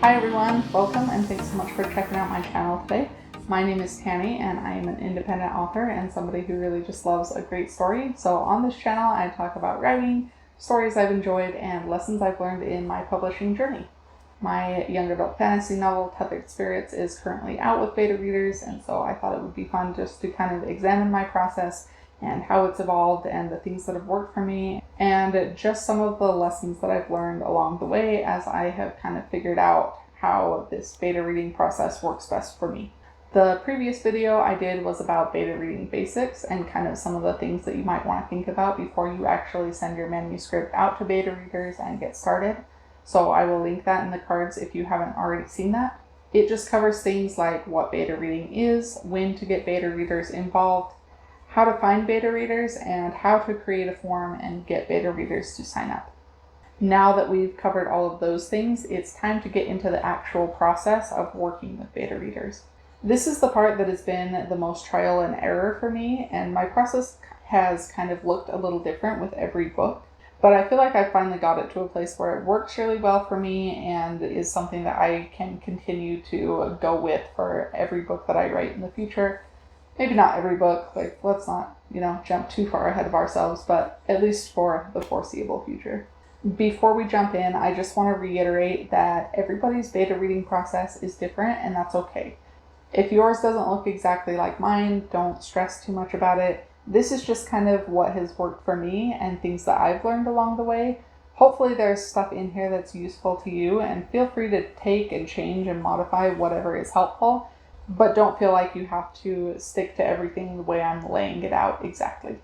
Hi everyone, welcome and thanks so much for checking out my channel today. My name is Tanny and I am an independent author and somebody who really just loves a great story. So on this channel I talk about writing, stories I've enjoyed, and lessons I've learned in my publishing journey. My young adult fantasy novel, Tethered Spirits, is currently out with beta readers, and so I thought it would be fun just to kind of examine my process and how it's evolved and the things that have worked for me, and just some of the lessons that I've learned along the way as I have kind of figured out how this beta reading process works best for me. The previous video I did was about beta reading basics and kind of some of the things that you might want to think about before you actually send your manuscript out to beta readers and get started. So I will link that in the cards if you haven't already seen that. It just covers things like what beta reading is, when to get beta readers involved, how to find beta readers, and how to create a form and get beta readers to sign up. Now that we've covered all of those things, it's time to get into the actual process of working with beta readers. This is the part that has been the most trial and error for me, and my process has kind of looked a little different with every book. But I feel like I finally got it to a place where it works really well for me and is something that I can continue to go with for every book that I write in the future. Maybe not every book, like let's not, jump too far ahead of ourselves, but at least for the foreseeable future. Before we jump in, I just want to reiterate that everybody's beta reading process is different, and that's okay. If yours doesn't look exactly like mine, don't stress too much about it. This is just kind of what has worked for me and things that I've learned along the way. Hopefully there's stuff in here that's useful to you, and feel free to take and change and modify whatever is helpful, but don't feel like you have to stick to everything the way I'm laying it out exactly.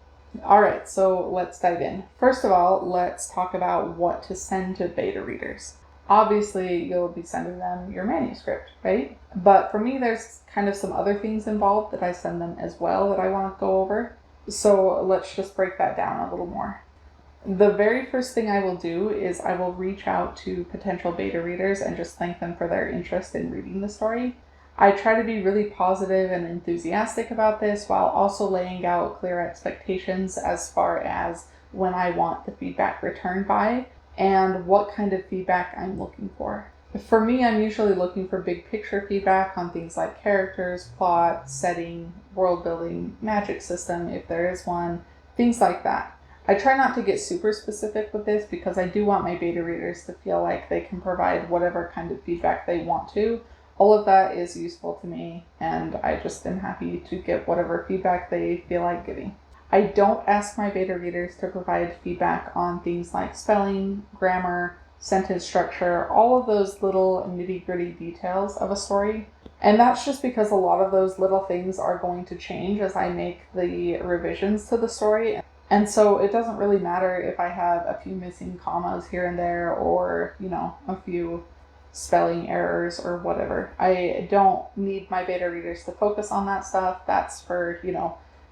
Alright, so let's dive in. First of all, let's talk about what to send to beta readers. Obviously, you'll be sending them your manuscript, right? But for me, there's kind of some other things involved that I send them as well that I want to go over. So let's just break that down a little more. The very first thing I will do is I will reach out to potential beta readers and just thank them for their interest in reading the story. I try to be really positive and enthusiastic about this while also laying out clear expectations as far as when I want the feedback returned by and what kind of feedback I'm looking for. For me, I'm usually looking for big picture feedback on things like characters, plot, setting, world building, magic system, if there is one, things like that. I try not to get super specific with this because I do want my beta readers to feel like they can provide whatever kind of feedback they want to. All of that is useful to me, and I just am happy to get whatever feedback they feel like giving. I don't ask my beta readers to provide feedback on things like spelling, grammar, sentence structure, all of those little nitty-gritty details of a story. And that's just because a lot of those little things are going to change as I make the revisions to the story. And so it doesn't really matter if I have a few missing commas here and there or, a few spelling errors or whatever. I don't need my beta readers to focus on that stuff. That's for,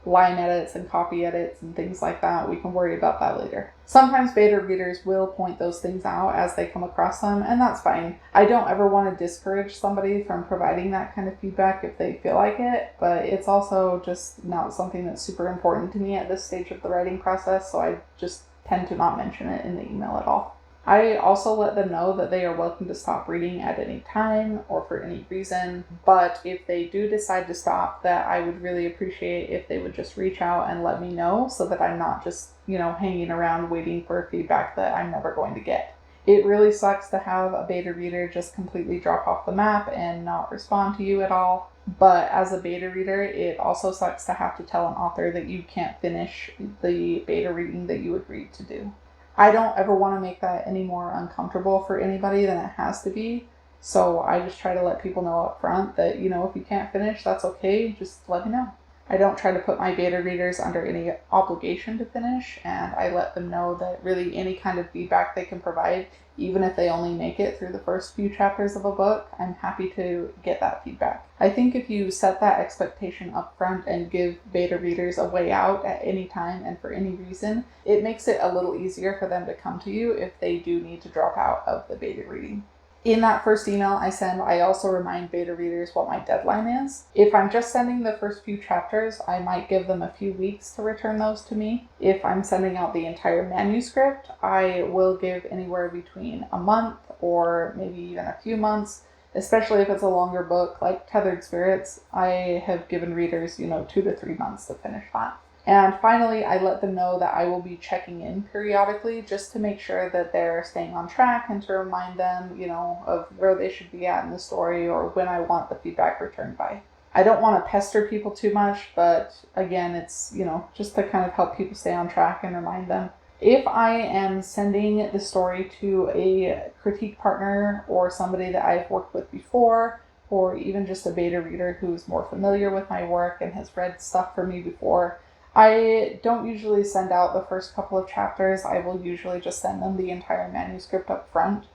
line edits and copy edits and things like that. We can worry about that later. Sometimes beta readers will point those things out as they come across them, and that's fine. I don't ever want to discourage somebody from providing that kind of feedback if they feel like it, but it's also just not something that's super important to me at this stage of the writing process, so I just tend to not mention it in the email at all. I also let them know that they are welcome to stop reading at any time or for any reason, but if they do decide to stop, that I would really appreciate if they would just reach out and let me know so that I'm not just, hanging around waiting for feedback that I'm never going to get. It really sucks to have a beta reader just completely drop off the map and not respond to you at all. But as a beta reader, it also sucks to have to tell an author that you can't finish the beta reading that you agreed to do. I don't ever want to make that any more uncomfortable for anybody than it has to be. So I just try to let people know up front that, if you can't finish, that's okay. Just let me know. I don't try to put my beta readers under any obligation to finish, and I let them know that really any kind of feedback they can provide, even if they only make it through the first few chapters of a book, I'm happy to get that feedback. I think if you set that expectation up front and give beta readers a way out at any time and for any reason, it makes it a little easier for them to come to you if they do need to drop out of the beta reading. In that first email I send, I also remind beta readers what my deadline is. If I'm just sending the first few chapters, I might give them a few weeks to return those to me. If I'm sending out the entire manuscript, I will give anywhere between a month or maybe even a few months, especially if it's a longer book like Tethered Spirits. I have given readers, 2 to 3 months to finish that. And finally, I let them know that I will be checking in periodically just to make sure that they're staying on track and to remind them, of where they should be at in the story or when I want the feedback returned by. I don't want to pester people too much, but again, it's, just to kind of help people stay on track and remind them. If I am sending the story to a critique partner or somebody that I've worked with before, or even just a beta reader who's more familiar with my work and has read stuff for me before, I don't usually send out the first couple of chapters. I will usually just send them the entire manuscript up front.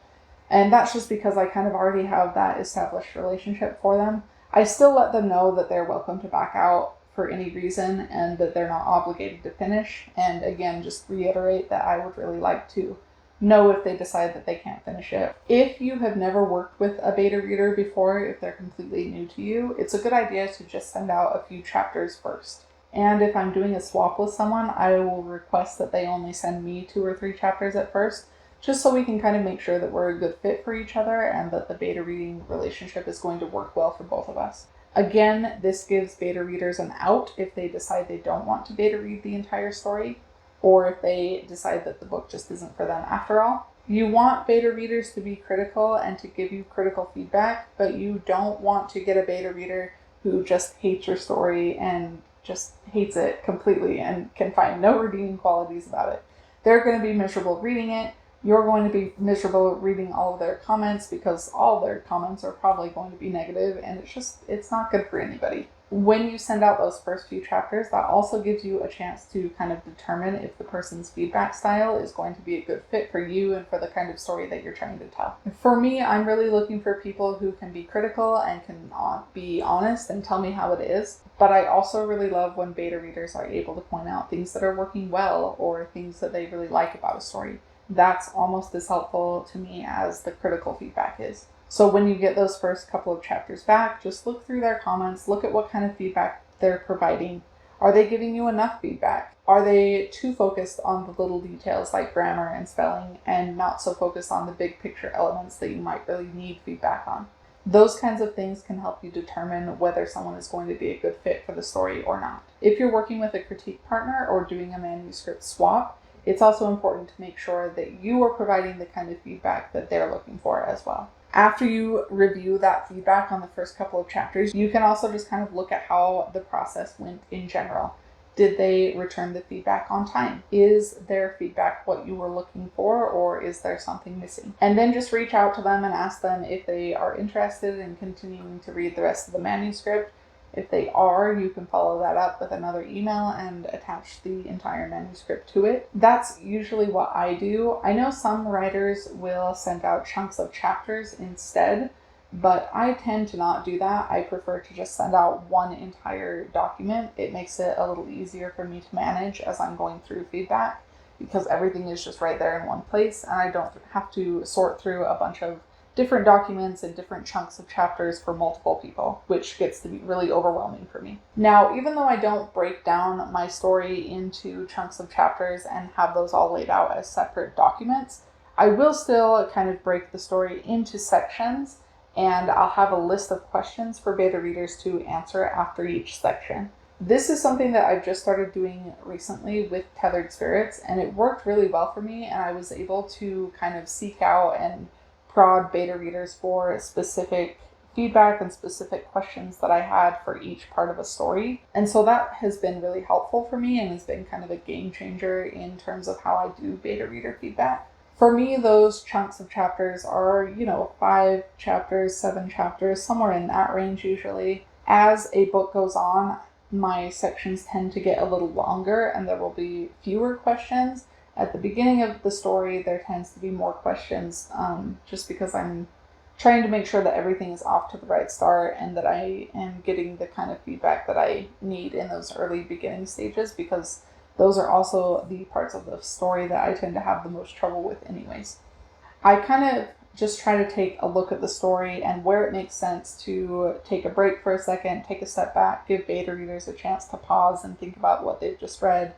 And that's just because I kind of already have that established relationship for them. I still let them know that they're welcome to back out for any reason and that they're not obligated to finish. And again, just reiterate that I would really like to know if they decide that they can't finish it. If you have never worked with a beta reader before, if they're completely new to you, it's a good idea to just send out a few chapters first. And if I'm doing a swap with someone, I will request that they only send me 2 or 3 chapters at first, just so we can kind of make sure that we're a good fit for each other and that the beta reading relationship is going to work well for both of us. Again, this gives beta readers an out if they decide they don't want to beta read the entire story, or if they decide that the book just isn't for them after all. You want beta readers to be critical and to give you critical feedback, but you don't want to get a beta reader who just hates your story and just hates it completely and can find no redeeming qualities about it. They're going to be miserable reading it. You're going to be miserable reading all of their comments because all their comments are probably going to be negative, and it's not good for anybody. When you send out those first few chapters, that also gives you a chance to kind of determine if the person's feedback style is going to be a good fit for you and for the kind of story that you're trying to tell. For me, I'm really looking for people who can be critical and can be honest and tell me how it is. But I also really love when beta readers are able to point out things that are working well or things that they really like about a story. That's almost as helpful to me as the critical feedback is. So when you get those first couple of chapters back, just look through their comments, look at what kind of feedback they're providing. Are they giving you enough feedback? Are they too focused on the little details like grammar and spelling and not so focused on the big picture elements that you might really need feedback on? Those kinds of things can help you determine whether someone is going to be a good fit for the story or not. If you're working with a critique partner or doing a manuscript swap, it's also important to make sure that you are providing the kind of feedback that they're looking for as well. After you review that feedback on the first couple of chapters, you can also just kind of look at how the process went in general. Did they return the feedback on time? Is their feedback what you were looking for, or is there something missing? And then just reach out to them and ask them if they are interested in continuing to read the rest of the manuscript. If they are, you can follow that up with another email and attach the entire manuscript to it. That's usually what I do. I know some writers will send out chunks of chapters instead, but I tend to not do that. I prefer to just send out one entire document. It makes it a little easier for me to manage as I'm going through feedback because everything is just right there in one place and I don't have to sort through a bunch of different documents and different chunks of chapters for multiple people, which gets to be really overwhelming for me. Now, even though I don't break down my story into chunks of chapters and have those all laid out as separate documents, I will still kind of break the story into sections, and I'll have a list of questions for beta readers to answer after each section. This is something that I've just started doing recently with Tethered Spirits, and it worked really well for me, and I was able to kind of seek out and prod beta readers for specific feedback and specific questions that I had for each part of a story. And so that has been really helpful for me and has been kind of a game changer in terms of how I do beta reader feedback. For me, those chunks of chapters are, 5 chapters, 7 chapters, somewhere in that range usually. As a book goes on, my sections tend to get a little longer and there will be fewer questions. At the beginning of the story, there tends to be more questions just because I'm trying to make sure that everything is off to the right start and that I am getting the kind of feedback that I need in those early beginning stages, because those are also the parts of the story that I tend to have the most trouble with anyways. I kind of just try to take a look at the story and where it makes sense to take a break for a second, take a step back, give beta readers a chance to pause and think about what they've just read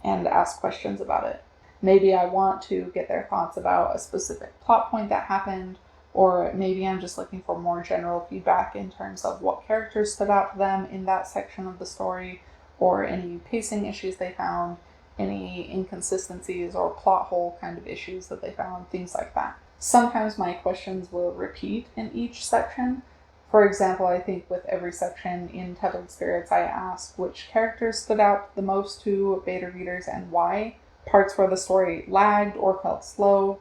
and ask questions about it. Maybe I want to get their thoughts about a specific plot point that happened, or maybe I'm just looking for more general feedback in terms of what characters stood out to them in that section of the story, or any pacing issues they found, any inconsistencies or plot hole kind of issues that they found, things like that. Sometimes my questions will repeat in each section. For example, I think with every section in Tethered Spirits, I ask which characters stood out the most to beta readers and why, parts where the story lagged or felt slow,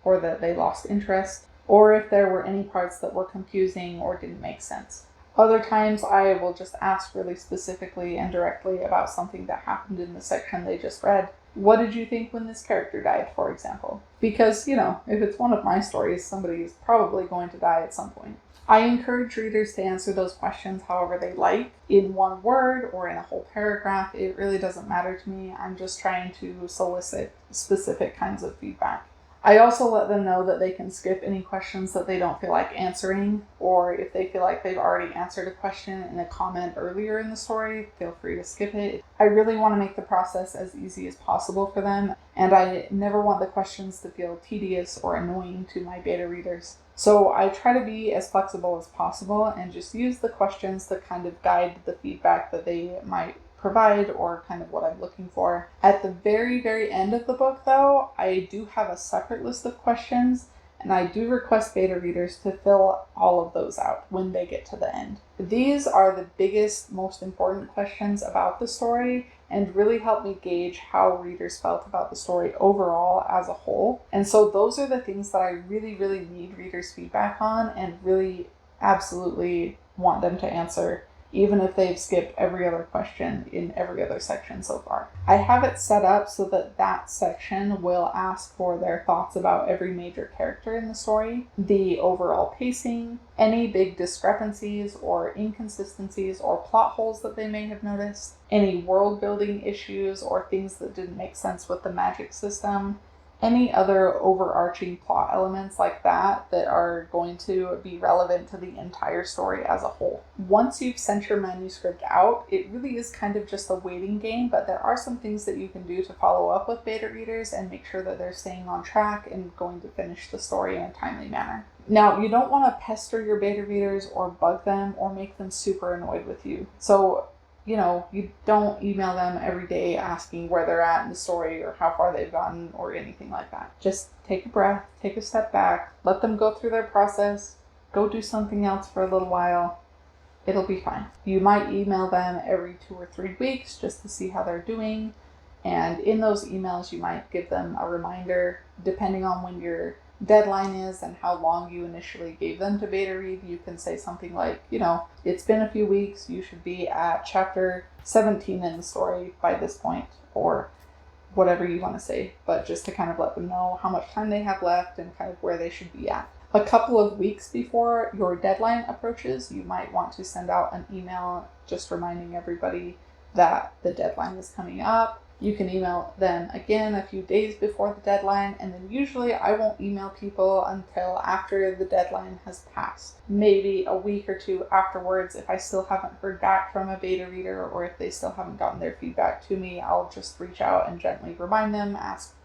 or that they lost interest, or if there were any parts that were confusing or didn't make sense. Other times I will just ask really specifically and directly about something that happened in the section they just read. What did you think when this character died, for example? Because, if it's one of my stories, somebody is probably going to die at some point. I encourage readers to answer those questions however they like, in one word or in a whole paragraph. It really doesn't matter to me. I'm just trying to solicit specific kinds of feedback. I also let them know that they can skip any questions that they don't feel like answering, or if they feel like they've already answered a question in a comment earlier in the story, feel free to skip it. I really want to make the process as easy as possible for them, and I never want the questions to feel tedious or annoying to my beta readers. So I try to be as flexible as possible and just use the questions to kind of guide the feedback that they might provide or kind of what I'm looking for. At the very, very end of the book, though, I do have a separate list of questions, and I do request beta readers to fill all of those out when they get to the end. These are the biggest, most important questions about the story and really help me gauge how readers felt about the story overall as a whole. And so those are the things that I really, really need readers' feedback on and really absolutely want them to answer, even if they've skipped every other question in every other section so far. I have it set up so that that section will ask for their thoughts about every major character in the story, the overall pacing, any big discrepancies or inconsistencies or plot holes that they may have noticed, any world building issues or things that didn't make sense with the magic system, any other overarching plot elements like that that are going to be relevant to the entire story as a whole. Once you've sent your manuscript out, it really is kind of just a waiting game, but there are some things that you can do to follow up with beta readers and make sure that they're staying on track and going to finish the story in a timely manner. Now, you don't want to pester your beta readers or bug them or make them super annoyed with you. So, you don't email them every day asking where they're at in the story or how far they've gotten or anything like that. Just take a breath, take a step back, let them go through their process, go do something else for a little while. It'll be fine. You might email them every 2 or 3 weeks just to see how they're doing. And in those emails, you might give them a reminder, depending on when your deadline is and how long you initially gave them to beta read. You can say something like, it's been a few weeks, you should be at chapter 17 in the story by this point, or whatever you want to say, but just to kind of let them know how much time they have left and kind of where they should be at. A couple of weeks before your deadline approaches, you might want to send out an email just reminding everybody that the deadline is coming up. You can email them again a few days before the deadline, and then usually I won't email people until after the deadline has passed. Maybe a week or 2 afterwards, if I still haven't heard back from a beta reader or if they still haven't gotten their feedback to me, I'll just reach out and gently remind them, ask,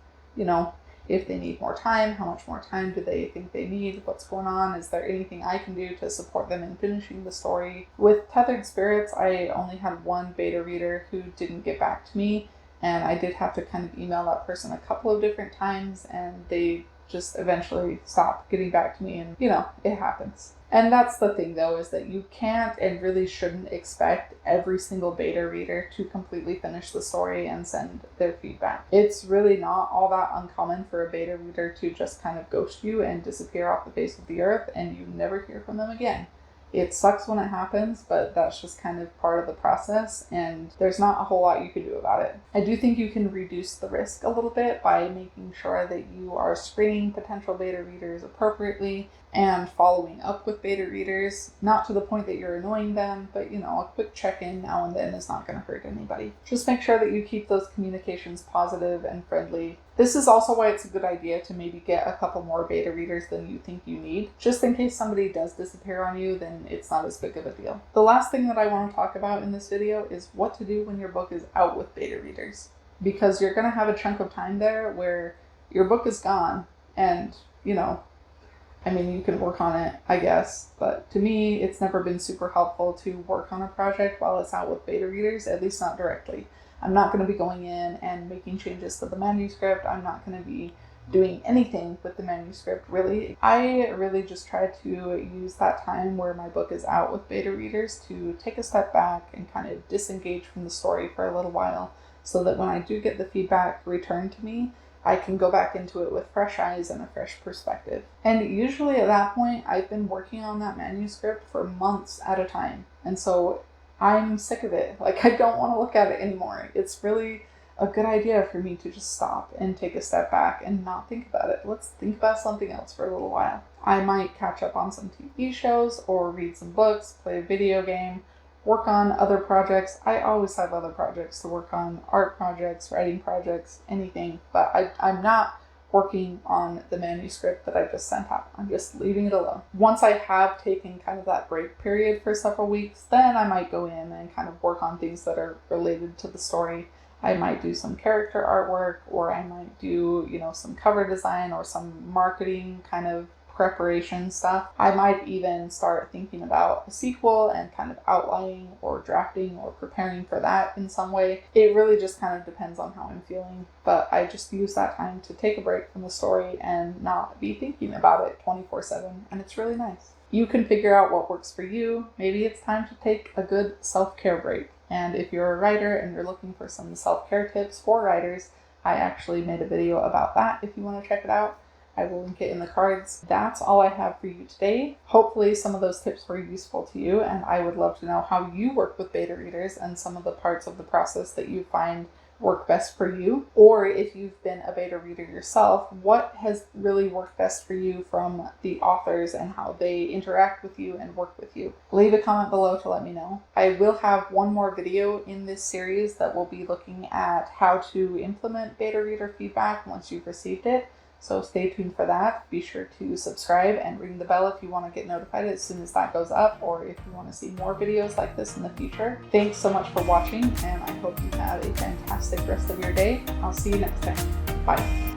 if they need more time, how much more time do they think they need, what's going on, is there anything I can do to support them in finishing the story. With Tethered Spirits, I only had one beta reader who didn't get back to me, and I did have to kind of email that person a couple of different times, and they just eventually stopped getting back to me, and it happens. And that's the thing, though, is that you can't and really shouldn't expect every single beta reader to completely finish the story and send their feedback. It's really not all that uncommon for a beta reader to just kind of ghost you and disappear off the face of the earth, and you never hear from them again. It sucks when it happens, but that's just kind of part of the process, and there's not a whole lot you can do about it. I do think you can reduce the risk a little bit by making sure that you are screening potential beta readers appropriately, and following up with beta readers, not to the point that you're annoying them, but a quick check-in now and then is not going to hurt anybody. Just make sure that you keep those communications positive and friendly. This is also why it's a good idea to maybe get a couple more beta readers than you think you need. Just in case somebody does disappear on you, then it's not as big of a deal. The last thing that I want to talk about in this video is what to do when your book is out with beta readers. Because you're going to have a chunk of time there where your book is gone and, you can work on it, I guess, but to me, it's never been super helpful to work on a project while it's out with beta readers, at least not directly. I'm not going to be going in and making changes to the manuscript. I'm not going to be doing anything with the manuscript, really. I really just try to use that time where my book is out with beta readers to take a step back and kind of disengage from the story for a little while, so that when I do get the feedback returned to me, I can go back into it with fresh eyes and a fresh perspective. And usually at that point, I've been working on that manuscript for months at a time. And so I'm sick of it. I don't want to look at it anymore. It's really a good idea for me to just stop and take a step back and not think about it. Let's think about something else for a little while. I might catch up on some TV shows or read some books, play a video game, work on other projects. I always have other projects to work on, art projects, writing projects, anything, but I'm not working on the manuscript that I just sent out. I'm just leaving it alone. Once I have taken kind of that break period for several weeks, then I might go in and kind of work on things that are related to the story. I might do some character artwork, or I might do, some cover design or some marketing kind of preparation stuff. I might even start thinking about a sequel and kind of outlining or drafting or preparing for that in some way. It really just kind of depends on how I'm feeling, but I just use that time to take a break from the story and not be thinking about it 24/7, and it's really nice. You can figure out what works for you. Maybe it's time to take a good self-care break. And if you're a writer and you're looking for some self-care tips for writers, I actually made a video about that if you want to check it out. I will link it in the cards. That's all I have for you today. Hopefully some of those tips were useful to you, and I would love to know how you work with beta readers and some of the parts of the process that you find work best for you. Or if you've been a beta reader yourself, what has really worked best for you from the authors and how they interact with you and work with you. Leave a comment below to let me know. I will have one more video in this series that will be looking at how to implement beta reader feedback once you've received it. So stay tuned for that. Be sure to subscribe and ring the bell if you want to get notified as soon as that goes up, or if you want to see more videos like this in the future. Thanks so much for watching, and I hope you have a fantastic rest of your day. I'll see you next time. Bye.